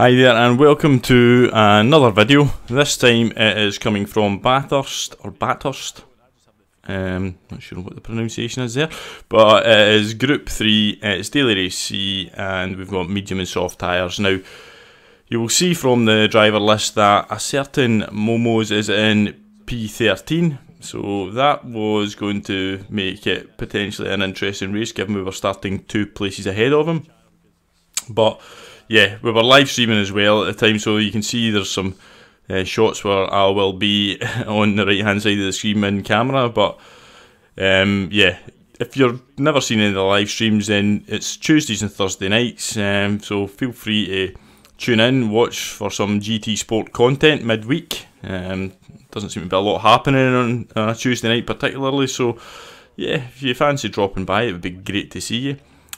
Hi there and welcome to another video. This time it is coming from Bathurst, or Bathurst. Not sure what the pronunciation is there, but it is Group 3, it's daily Race C, and we've got medium and soft tyres. Now, you will see from the driver list that a certain Momoz is in P13, so that was going to make it potentially an interesting race given we were starting 2 places ahead of him. But yeah, we were live streaming as well at the time, so you can see there's some shots where I will be on the right hand side of the screen in camera. But yeah, if you've never seen any of the live streams, then it's Tuesdays and Thursday nights, so feel free to tune in, watch for some GT Sport content midweek. Doesn't seem to be a lot happening on a Tuesday night particularly, so yeah, if you fancy dropping by, it would be great to see you.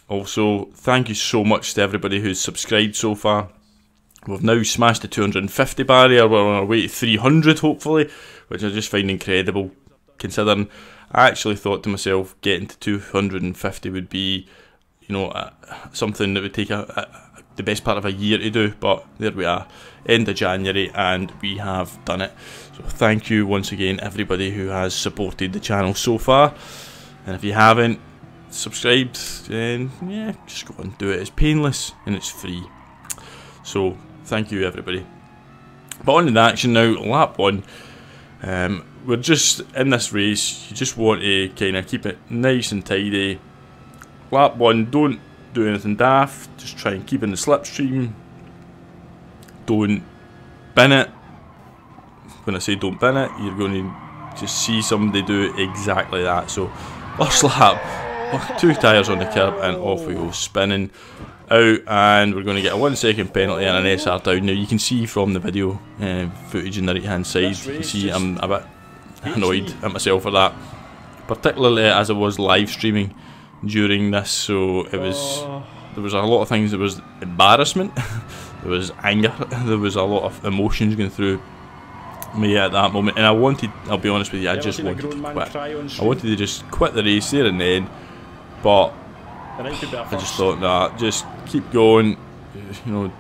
Also, thank you so much to everybody who's subscribed so far. We've now smashed the 250 barrier, we're on our way to 300 hopefully, which I just find incredible, considering I actually thought to myself getting to 250 would be, you know, something that would take the best part of a year to do, but there we are, end of January, and we have done it. So thank you once again everybody who has supported the channel so far, and if you haven't subscribed, then yeah, just go and do it. It's painless and it's free, so thank you everybody. But on to the action now. Lap 1, we're just in this race, you just want to kind of keep it nice and tidy. Lap 1, don't do anything daft, just try and keep in the slipstream, don't bin it. When I say don't bin it, you're going to just see somebody do exactly that. So first lap, 2 tyres on the curb and off we go, spinning out, and we're going to get a 1 second penalty and an SR down. Now you can see from the video footage on the right hand side, you can see I'm a bit annoyed at myself for that, particularly as I was live streaming during this, so it was, there was a lot of things. There was embarrassment, there was anger, there was a lot of emotions going through me at that moment, and I wanted, I'll be honest with you, I just wanted to quit. I wanted to just quit the race there and then, but I just thought, nah, just keep going, you know,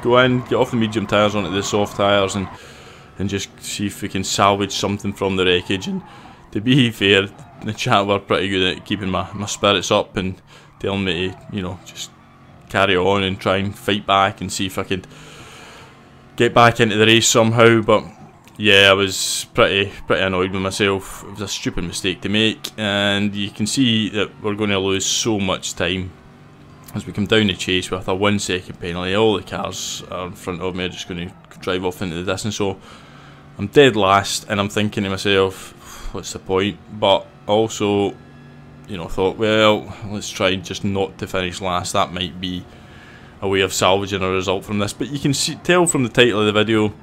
go in, get off the medium tyres onto the soft tyres, and just see if we can salvage something from the wreckage. And to be fair, the chat were pretty good at keeping my spirits up and telling me to, you know, just carry on and try and fight back and see if I could get back into the race somehow. But yeah, I was pretty annoyed with myself. It was a stupid mistake to make, and you can see that we're going to lose so much time as we come down the chase with a 1 second penalty. All the cars are in front of me are just going to drive off into the distance, so I'm dead last, and I'm thinking to myself, what's the point? But also, you know, thought, well, let's try just not to finish last. That might be a way of salvaging a result from this. But you can tell from the title of the video,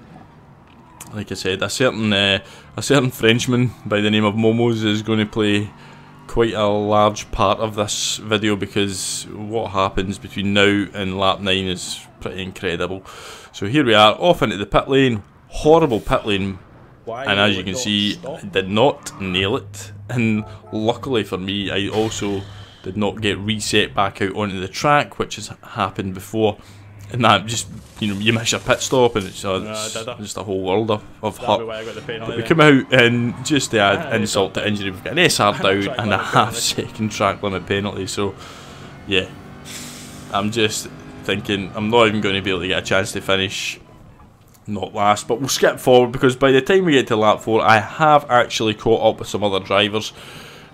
like I said, a certain Frenchman by the name of Momoz is going to play quite a large part of this video, because what happens between now and lap 9 is pretty incredible. So here we are, off into the pit lane, horrible pit lane, and as you can see, I did not nail it, and luckily for me, I also did not get reset back out onto the track, which has happened before. And that just, you know, you miss your pit stop and it's just a whole world of hurt. But we come out, and just to add insult to injury, we've got an SR down and a half-second track limit penalty. So yeah, I'm just thinking I'm not even going to be able to get a chance to finish not last. But we'll skip forward, because by the time we get to lap 4, I have actually caught up with some other drivers.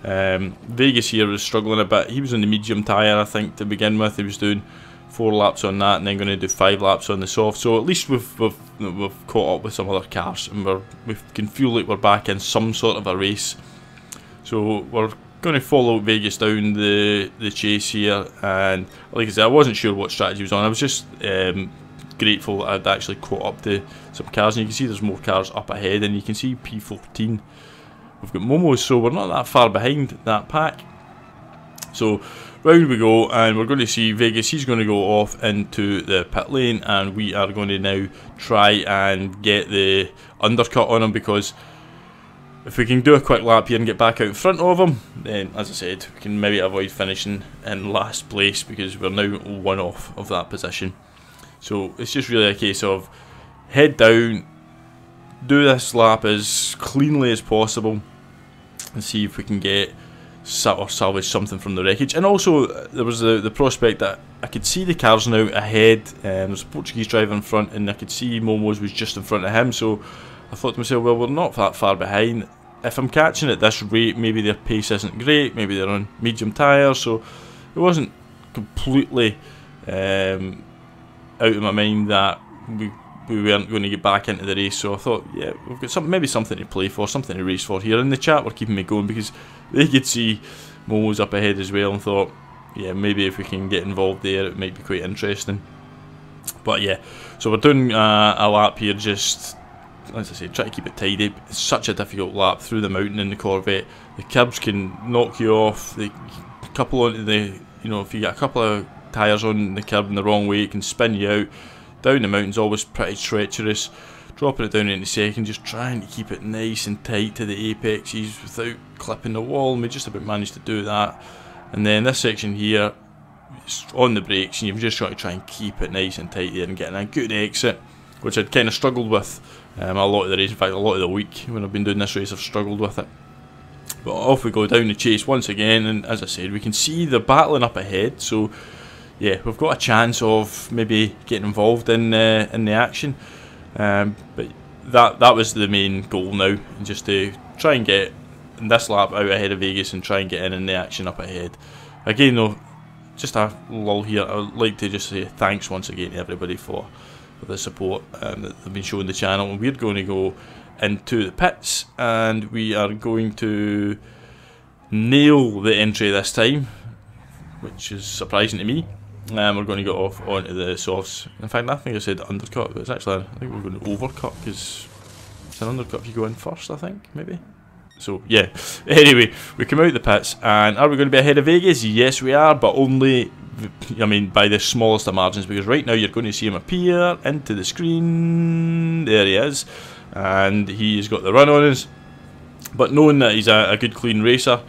Vegas here was struggling a bit. He was on the medium tyre, I think, to begin with. He was doing 4 laps on that, and then going to do 5 laps on the soft. So at least we've caught up with some other cars, and we can feel like we're back in some sort of a race. So we're going to follow Vegas down the chase here, and like I said, I wasn't sure what strategy was on. I was just grateful that I'd actually caught up to some cars, and you can see there's more cars up ahead, and you can see P14. We've got Momoz, so we're not that far behind that pack. So round we go, and we're going to see Vegas. He's going to go off into the pit lane, and we are going to now try and get the undercut on him, because if we can do a quick lap here and get back out in front of him, then as I said, we can maybe avoid finishing in last place, because we're now 1 off of that position. So it's just really a case of head down, do this lap as cleanly as possible, and see if we can get or salvage something from the wreckage. And also there was the prospect that I could see the cars now ahead. There's a Portuguese driver in front, and I could see Momoz was just in front of him. So I thought to myself, well, we're not that far behind. If I'm catching at this rate, maybe their pace isn't great, maybe they're on medium tyres, so it wasn't completely out of my mind that we weren't going to get back into the race. So I thought, yeah, we've got maybe something to play for, something to race for here. In the chat were keeping me going because they could see Momo's up ahead as well, and thought, yeah, maybe if we can get involved there it might be quite interesting. But yeah, so we're doing a lap here, just as I say, try to keep it tidy. It's such a difficult lap through the mountain in the Corvette. The curbs can knock you off. The couple onto the, you know, if you get a couple of tyres on the curb in the wrong way, it can spin you out. Down the mountain's always pretty treacherous. Dropping it down into second, just trying to keep it nice and tight to the apexes without clipping the wall, and we just about managed to do that. And then this section here, it's on the brakes, and you've just got to try and keep it nice and tight there and getting a good exit, which I'd kind of struggled with a lot of the race. In fact, a lot of the week when I've been doing this race I've struggled with it. But off we go down the chase once again, and as I said, we can see they're battling up ahead, so yeah, we've got a chance of maybe getting involved in the action. But that was the main goal now, just to try and get this lap out ahead of Vegas and try and get in the action up ahead. Again though, just a lull here, I would like to just say thanks once again to everybody for the support that they've been showing the channel. And we're going to go into the pits, and we are going to nail the entry this time, which is surprising to me. We're going to get off onto the softs. In fact, I think I said undercut, but it's actually, I think we're going to overcut, because it's an undercut if you go in first, I think, maybe. So yeah, anyway, we come out the pits, and are we going to be ahead of Vegas? Yes we are, but only, I mean, by the smallest of margins, because right now you're going to see him appear into the screen. There he is, and he's got the run on us. But knowing that he's a good clean racer,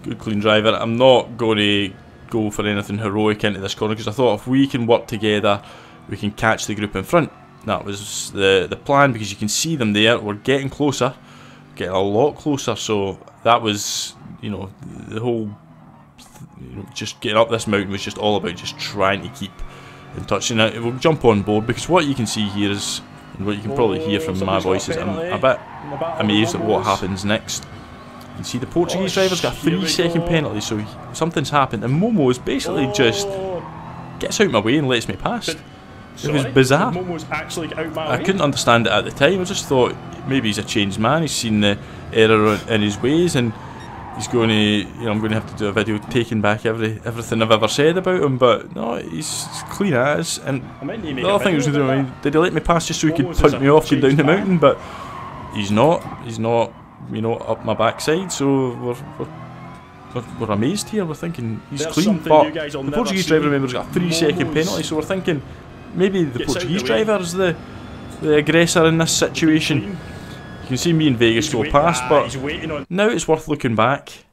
good clean driver, I'm not going to go for anything heroic into this corner, because I thought if we can work together we can catch the group in front. That was the plan, because you can see them there. We're getting closer, getting a lot closer, so that was, you know, the whole, you know, just getting up this mountain was just all about just trying to keep in touch. And we'll jump on board, because what you can see here is, and what you can probably hear from my voice, is I'm a bit amazed at what happens next. You can see the Portuguese driver's got a 3-second penalty, so something's happened, and Momoz basically just gets out of my way and lets me pass. It was bizarre. I couldn't understand it at the time. I just thought maybe he's a changed man. He's seen the error in his ways, and he's going to, you know, I'm going to have to do a video taking back everything I've ever said about him. But no, he's clean as. And the other thing was, did he let me pass just so he could punt me off going down the mountain? But he's not, you know, up my backside. So we're amazed here. We're thinking he's clean, but the Portuguese driver, remember, has got a 3-second penalty. So we're thinking maybe the Portuguese driver is the aggressor in this situation. You can see me and Vegas go past, but now it's worth looking back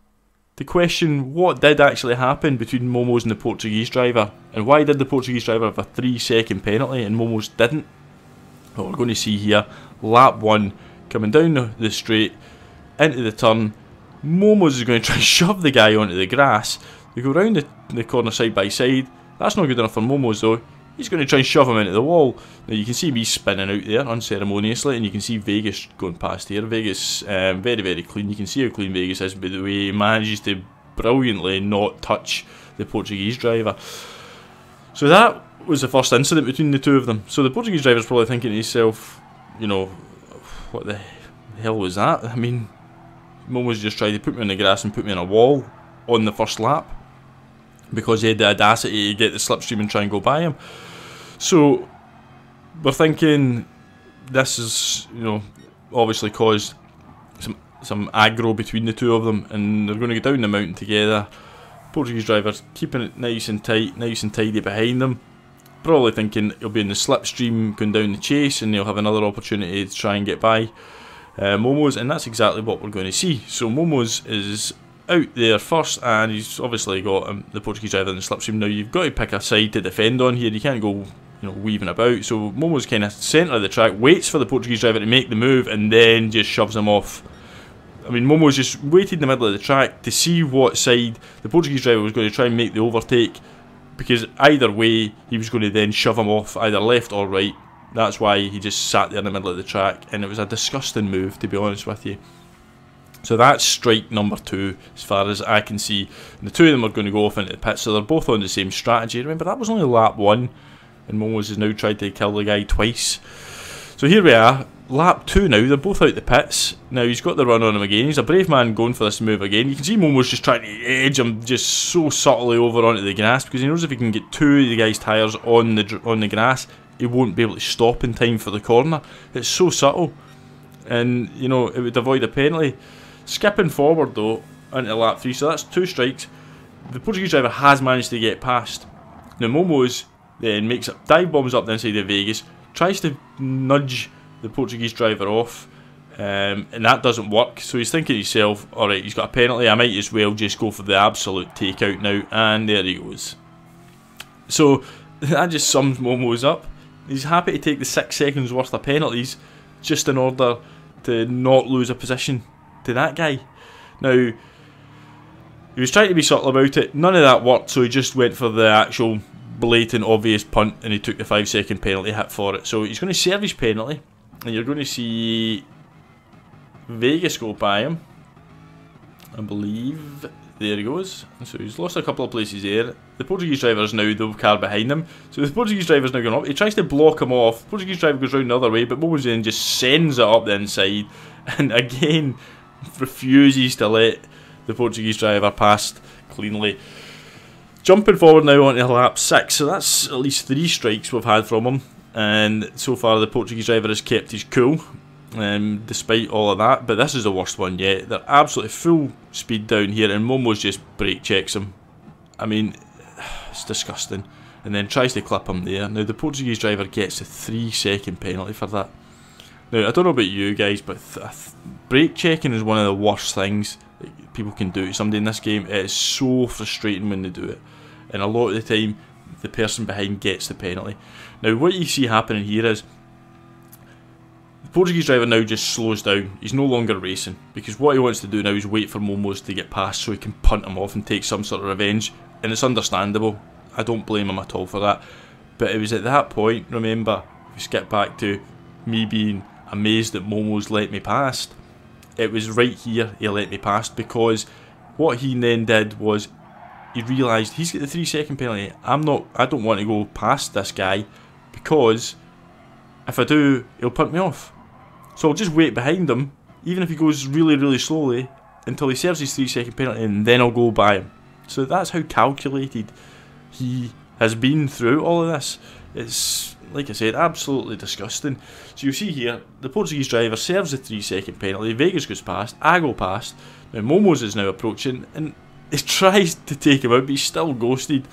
to question what did actually happen between Momoz and the Portuguese driver, and why did the Portuguese driver have a 3-second penalty and Momoz didn't. What we're going to see here, lap 1, coming down the straight into the turn, Momoz is going to try and shove the guy onto the grass. They go round the corner side by side. That's not good enough for Momoz though. He's going to try and shove him into the wall. Now you can see me spinning out there unceremoniously, and you can see Vegas going past here. Vegas, very, very clean. You can see how clean Vegas is by the way he manages to brilliantly not touch the Portuguese driver. So that was the first incident between the two of them. So the Portuguese driver's probably thinking to himself, you know, what the hell was that? I mean, Momoz just tried to put me on the grass and put me on a wall on the first lap, because he had the audacity to get the slipstream and try and go by him. So we're thinking this is, you know, obviously caused some aggro between the two of them, and they're going to go down the mountain together. Portuguese driver's keeping it nice and tight, nice and tidy behind them, probably thinking he'll be in the slipstream going down the chase, and he'll have another opportunity to try and get by Momoz, and that's exactly what we're going to see. So Momoz is out there first, and he's obviously got the Portuguese driver in the slipstream. Now you've got to pick a side to defend on here. You can't go weaving about. So Momoz kind of centre of the track, waits for the Portuguese driver to make the move, and then just shoves him off. I mean, Momoz just waited in the middle of the track to see what side the Portuguese driver was going to try and make the overtake, because either way he was going to then shove him off, either left or right. That's why he just sat there in the middle of the track, and it was a disgusting move, to be honest with you. So that's strike number 2 as far as I can see. And the two of them are going to go off into the pit, so they're both on the same strategy. Remember, that was only lap 1, and Momoz has now tried to kill the guy twice. So here we are, lap 2 now, they're both out the pits. Now he's got the run on him again, he's a brave man going for this move again. You can see Momoz just trying to edge him just so subtly over onto the grass, because he knows if he can get 2 of the guy's tyres on the grass, he won't be able to stop in time for the corner. It's so subtle, and it would avoid a penalty. Skipping forward though into lap 3, so that's 2 strikes. The Portuguese driver has managed to get past. Now Momoz then dive bombs up the inside of Vegas, tries to nudge the Portuguese driver off, and that doesn't work. So he's thinking to himself, alright, he's got a penalty, I might as well just go for the absolute takeout now, and there he goes. So that just sums Momoz up. He's happy to take the 6 seconds worth of penalties just in order to not lose a position to that guy. Now, he was trying to be subtle about it, none of that worked, so he just went for the actual blatant obvious punt, and he took the 5-second penalty hit for it. So he's going to serve his penalty, and you're going to see Vegas go by him, I believe. There he goes. So he's lost a couple of places there. The Portuguese driver is now the car behind him, so the Portuguese driver is now going up. He tries to block him off, the Portuguese driver goes round the other way, but Momoz then just sends it up the inside, and again refuses to let the Portuguese driver past cleanly. Jumping forward now onto lap 6, so that's at least 3 strikes we've had from him, and so far the Portuguese driver has kept his cool despite all of that. But this is the worst one yet. They're absolutely full speed down here, and Momoz just brake checks him. I mean, it's disgusting, and then tries to clip him there. Now the Portuguese driver gets a 3-second penalty for that. Now I don't know about you guys, but brake checking is one of the worst things that people can do to somebody in this game. It is so frustrating when they do it, and a lot of the time the person behind gets the penalty. Now what you see happening here is the Portuguese driver now just slows down. He's no longer racing, because what he wants to do now is wait for Momoz to get past so he can punt him off and take some sort of revenge, and it's understandable. I don't blame him at all for that. But it was at that point, remember, if we skip back to me being amazed that Momoz let me past, it was right here he let me past, because what he then did was he realised he's got the 3-second penalty. I don't want to go past this guy, because if I do, he'll punt me off. So I'll just wait behind him, even if he goes really, really slowly, until he serves his 3-second penalty, and then I'll go by him. So that's how calculated he has been through all of this. It's, like I said, absolutely disgusting. So you see here, the Portuguese driver serves the 3-second penalty, Vegas goes past, I go past, now Momoz is now approaching, and he tries to take him out, but he's still ghosted.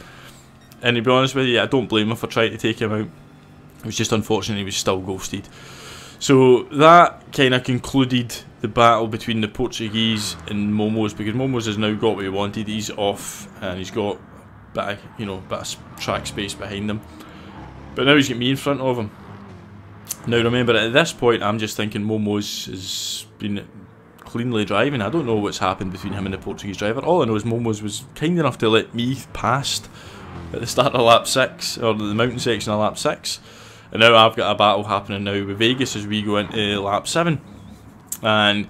And to be honest with you, I don't blame him for trying to take him out. It was just unfortunate he was still ghosted. So that kind of concluded the battle between the Portuguese and Momoz, because Momoz has now got what he wanted. He's off, and he's got a bit of track space behind him. But now he's got me in front of him. Now remember, at this point I'm just thinking Momoz has been cleanly driving. I don't know what's happened between him and the Portuguese driver. All I know is Momoz was kind enough to let me past at the start of lap 6, or the mountain section of lap 6. And now I've got a battle happening now with Vegas as we go into lap 7. And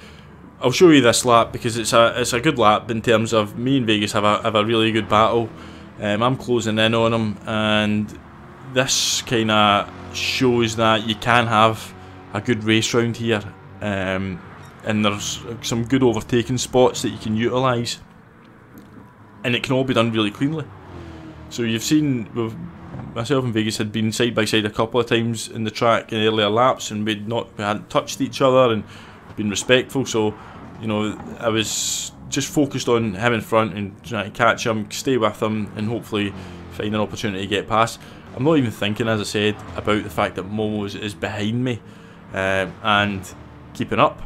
I'll show you this lap, because it's a good lap in terms of me and Vegas have a really good battle. I'm closing in on him, and this kind of shows that you can have a good race round here, and there's some good overtaking spots that you can utilise, and it can all be done really cleanly. So you've seen, myself and Vegas had been side by side a couple of times in the track in earlier laps, and we hadn't touched each other and been respectful. So I was just focused on him in front and trying to catch him, stay with him, and hopefully find an opportunity to get past. I'm not even thinking, as I said, about the fact that Momoz is behind me and keeping up.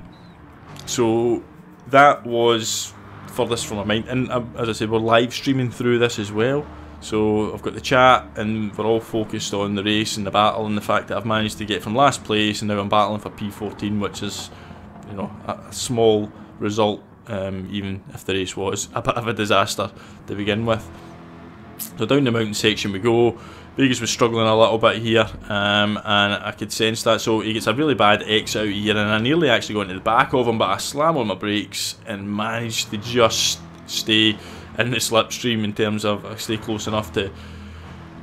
So that was furthest from my mind. And as I said, we're live streaming through this as well. So I've got the chat, and we're all focused on the race and the battle, and the fact that I've managed to get from last place, and now I'm battling for P14, which is, you know, a small result, even if the race was a bit of a disaster to begin with. So down the mountain section we go. Vegas was struggling a little bit here, and I could sense that, so he gets a really bad exit out here, and I nearly actually got into the back of him, but I slam on my brakes and managed to just stay in the slipstream in terms of I stay close enough to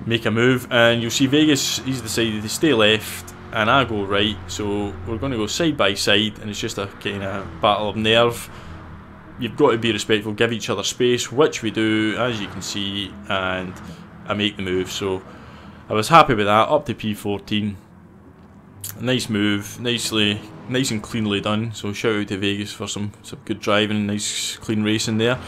make a move. And you'll see Vegas, he's decided to stay left and I go right, so we're going to go side by side, and it's just a kind of battle of nerve. You've got to be respectful, give each other space, which we do, as you can see, and I make the move. So I was happy with that, up to P14. Nice move, nice and cleanly done. So shout out to Vegas for some good driving, nice clean racing there.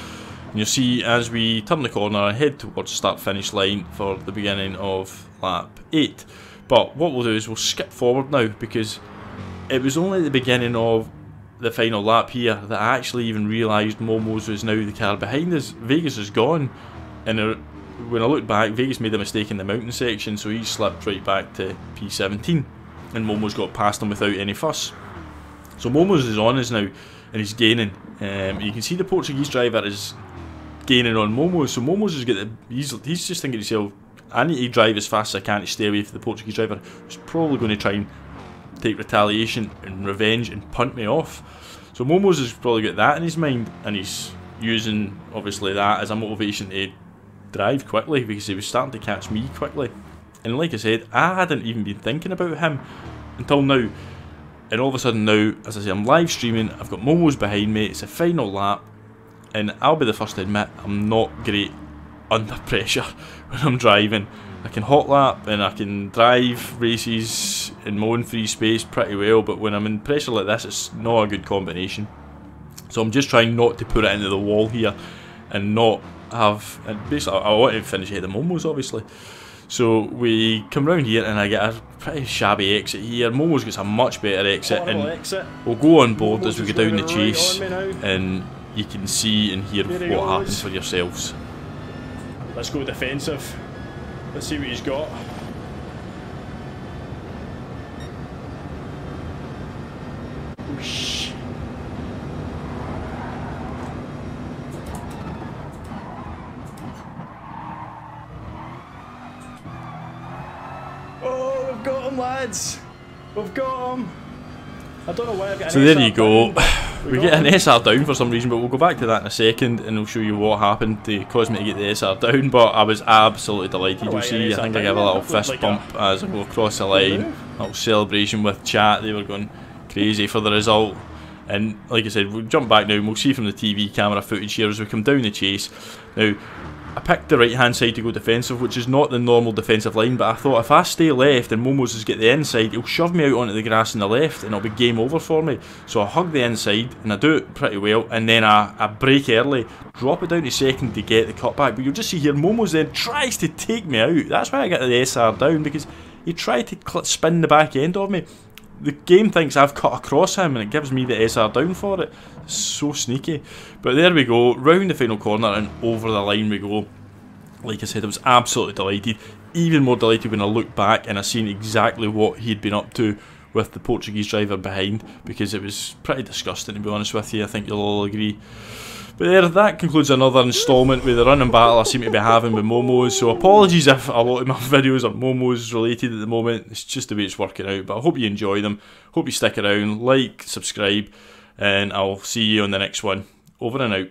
And you'll see as we turn the corner, I head towards start-finish line for the beginning of lap 8. But what we'll do is we'll skip forward now, because it was only at the beginning of the final lap here that I actually even realised Momoz was now the car behind us. Vegas is gone, and when I looked back, Vegas made a mistake in the mountain section, so he slipped right back to P17, and Momoz got past him without any fuss. So Momoz is on us now, and he's gaining. You can see the Portuguese driver is gaining on Momoz, so Momoz is he's just thinking to himself, I need to drive as fast as I can to stay away from the Portuguese driver, who's probably going to try and take retaliation and revenge and punt me off. So Momoz has probably got that in his mind, and he's using obviously that as a motivation to drive quickly, because he was starting to catch me quickly. And like I said, I hadn't even been thinking about him until now, and all of a sudden now, as I say, I'm live streaming, I've got Momoz behind me, it's a final lap, and I'll be the first to admit I'm not great under pressure when I'm driving. I can hot lap and I can drive races in my own free space pretty well, but when I'm in pressure like this, it's not a good combination. So I'm just trying not to put it into the wall here and not have, and basically I want to finish ahead of Momoz obviously. So we come round here and I get a pretty shabby exit here. Momoz gets a much better exit, and we'll go on board as we go down the chase, and you can see and hear what happens for yourselves. Let's go defensive. Let's see what he's got. Whoosh. Oh, we've got him, lads. We've got him. I don't know why I've got an So there you go. down. We get an SR down for some reason, but we'll go back to that in a second and I'll show you what happened to cause me to get the SR down. But I was absolutely delighted. You'll see, I think I gave a little fist bump as I go across the line. Little celebration with chat, they were going crazy for the result. And like I said, we'll jump back now and we'll see from the TV camera footage here as we come down the chase. Now, I picked the right hand side to go defensive, which is not the normal defensive line, but I thought if I stay left and Momoz has got the inside, he'll shove me out onto the grass on the left and it'll be game over for me. So I hug the inside and I do it pretty well, and then I brake early, drop it down to second to get the cutback. But you'll just see here Momoz then tries to take me out. That's why I got the SR down, because he tried to spin the back end of me. The game thinks I've cut across him and it gives me the SR down for it. It's so sneaky. But there we go, round the final corner and over the line we go. Like I said, I was absolutely delighted. Even more delighted when I looked back and I seen exactly what he'd been up to with the Portuguese driver behind, because it was pretty disgusting, to be honest with you. I think you'll all agree. But there, that concludes another instalment with the running battle I seem to be having with Momoz. So apologies if a lot of my videos are Momoz related at the moment. It's just the way it's working out. But I hope you enjoy them. Hope you stick around, like, subscribe, and I'll see you on the next one. Over and out.